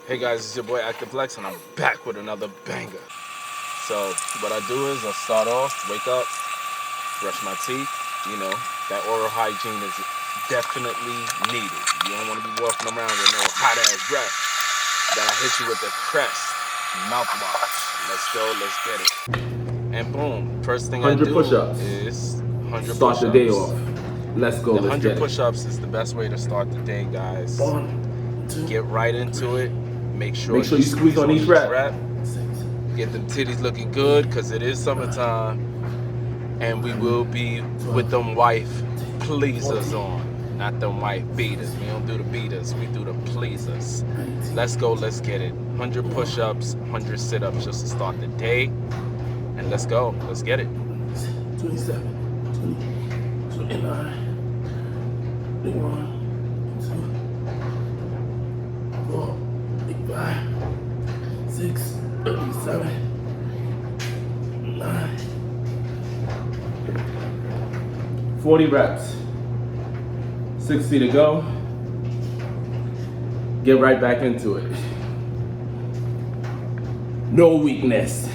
Hey guys, it's your boy Activeplex and I'm back with another banger. So what I do is I'll start off, wake up, brush my teeth. You know, that oral hygiene is definitely needed. You don't want to be walking around with no hot ass breath. Then I hit you with the Crest mouthwash. Let's go, let's get it. And boom, first thing I 100 do push-ups. is 100 Start the day push-ups. off. Let's go, The let's 100 get it. push-ups is the best way to start the day, guys. 1, 2, Get right into it. Make sure you squeeze on each rep. Get them titties looking good because it is summertime. And we will be with them wife pleasers on. Not them wife beaters. We don't do the beaters. We do the pleasers. Let's go. Let's get it. 100 push-ups, 100 sit-ups just to start the day. And let's go. Let's get it. 27, 20, 29, 31, 2, 4, 5, 6, 7, 9. 40 reps. 60 to go. Get right back into it. No weakness.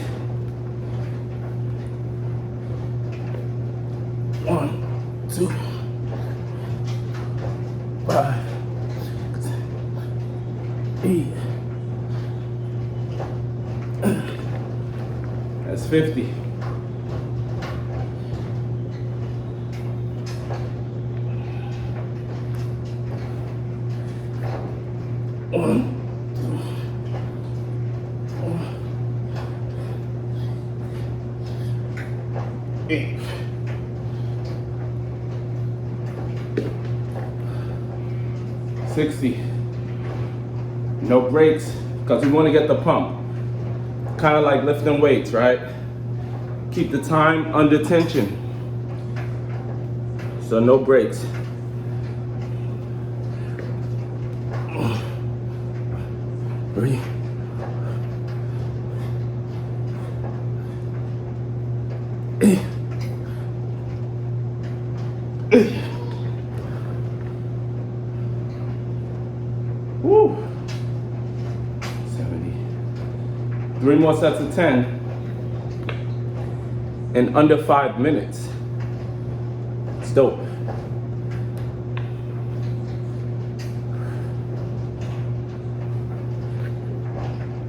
1, 2, 5, 8. That's 50. 1, 2, 8. 60. No breaks, because we want to get the pump. Kind of like lifting weights, right? Keep the time under tension. So no breaks. 3. 8. 8. Woo. 70. 3 more sets of 10 in under 5 minutes. It's dope.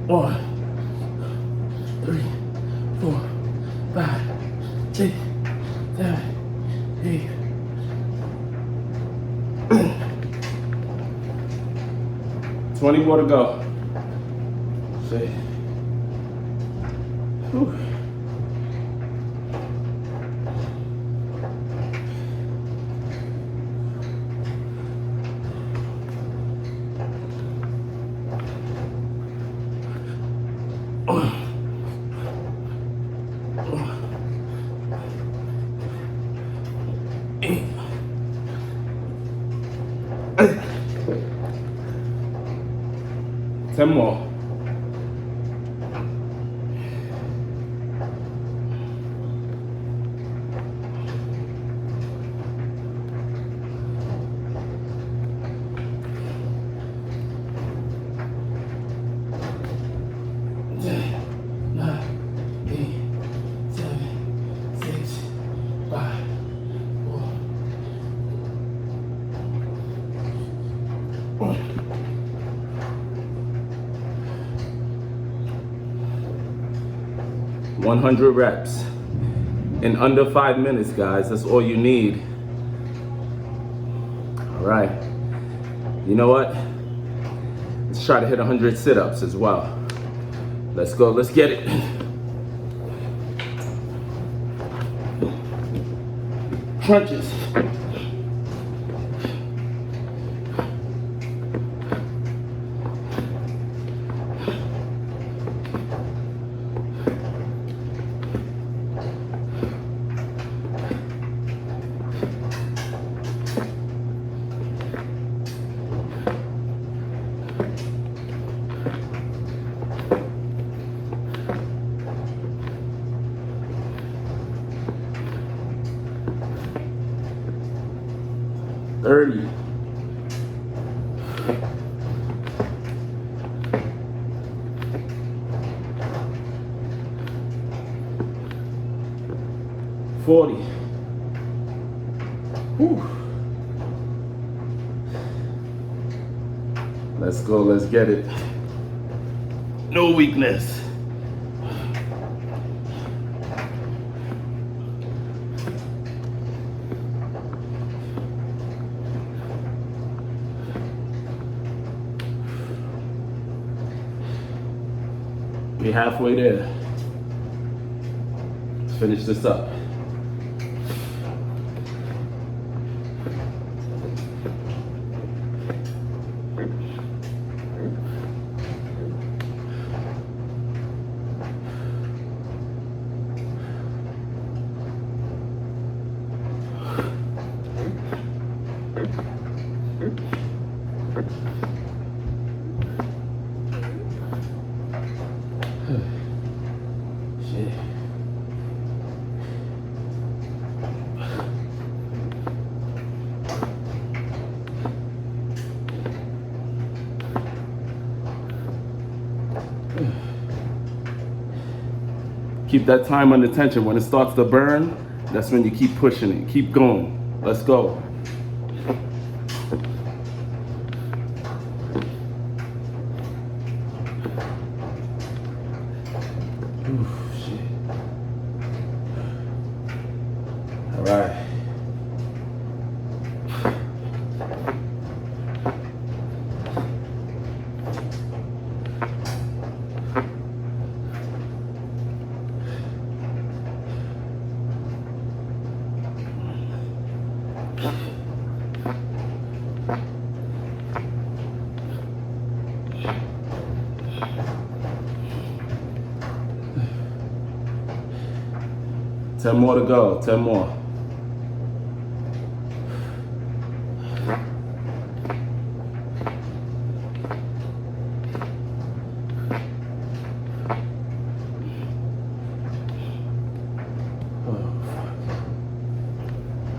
1, 3, 4, 5, 6, 7, 8. 20 more to go. See. Whew. Eight. 10 more. 9, 8, 7, 6, 5, 4. 100 reps in under 5 minutes, guys. That's all you need. All right. You know what? Let's try to hit 100 sit-ups as well. Let's go. Let's get it. Crunches. 30. 40. Whew. Let's go, let's get it. No weakness. We're halfway there. Let's finish this up. Shit. Keep that time under tension. When it starts to burn, that's when you keep pushing it. Keep going. Let's go. Ooh, shit. All right. Ten more to go. 10 more.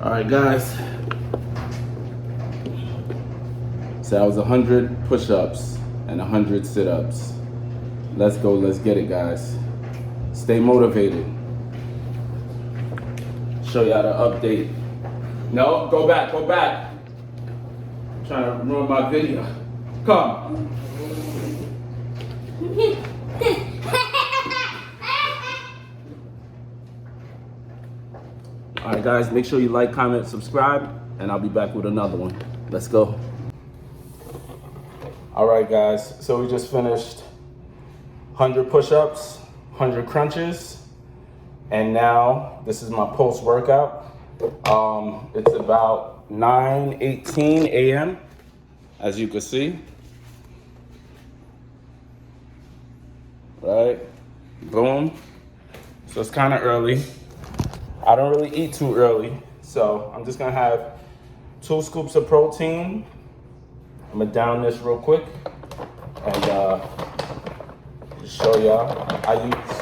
All right, guys. So that was 100 push-ups and 100 sit-ups. Let's go. Let's get it, guys. Stay motivated. Show you how to update. No, go back, go back. I'm trying to ruin my video. Come. All right, guys, make sure you like, comment, subscribe, and I'll be back with another one. Let's go. All right, guys, so we just finished 100 push-ups, 100 crunches. And now this is my post-workout. It's about 9:18 a.m. as you can see. Right, boom. So it's kind of early. I don't really eat too early, so I'm just gonna have 2 scoops of protein. I'm gonna down this real quick and just show y'all. I use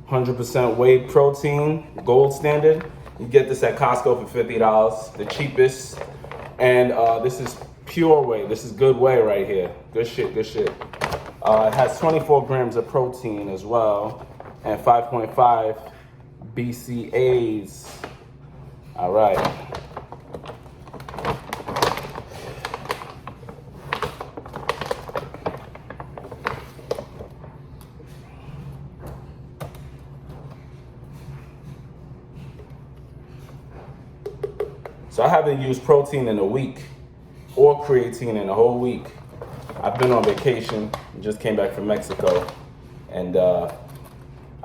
100% whey protein, gold standard. You get this at Costco for $50, the cheapest. And this is pure whey. This is good whey right here. Good shit, good shit. It has 24 grams of protein as well, and 5.5 BCAAs. All right. So I haven't used protein in a week or creatine in a whole week. I've been on vacation, just came back from Mexico. And I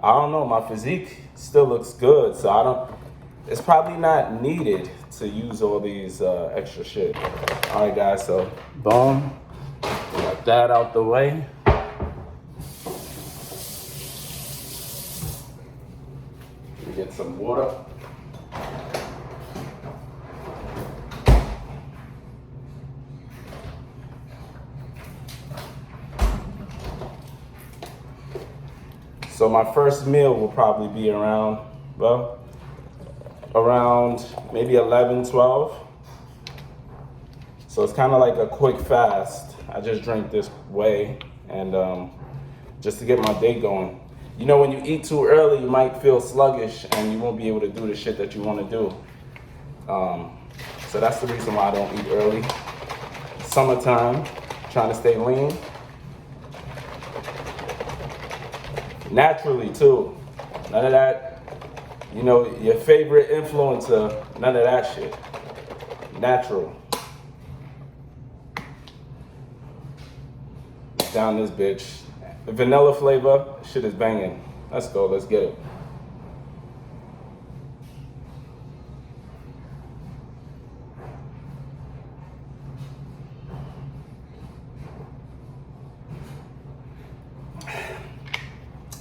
don't know, my physique still looks good. So it's probably not needed to use all these extra shit. All right, guys, so boom, got that out the way. Get some water. So my first meal will probably be around maybe 11, 12. So it's kind of like a quick fast. I just drink this whey and just to get my day going. you know, when you eat too early, you might feel sluggish and you won't be able to do the shit that you want to do. So that's the reason why I don't eat early. Summertime, trying to stay lean. Naturally too. None of that, you know, your favorite influencer, none of that shit. Natural. Down this bitch. The vanilla flavor, shit is banging. Let's go, let's get it.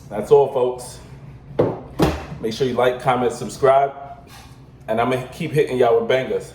That's all, folks. Make sure you like, comment, subscribe, and I'm gonna keep hitting y'all with bangers.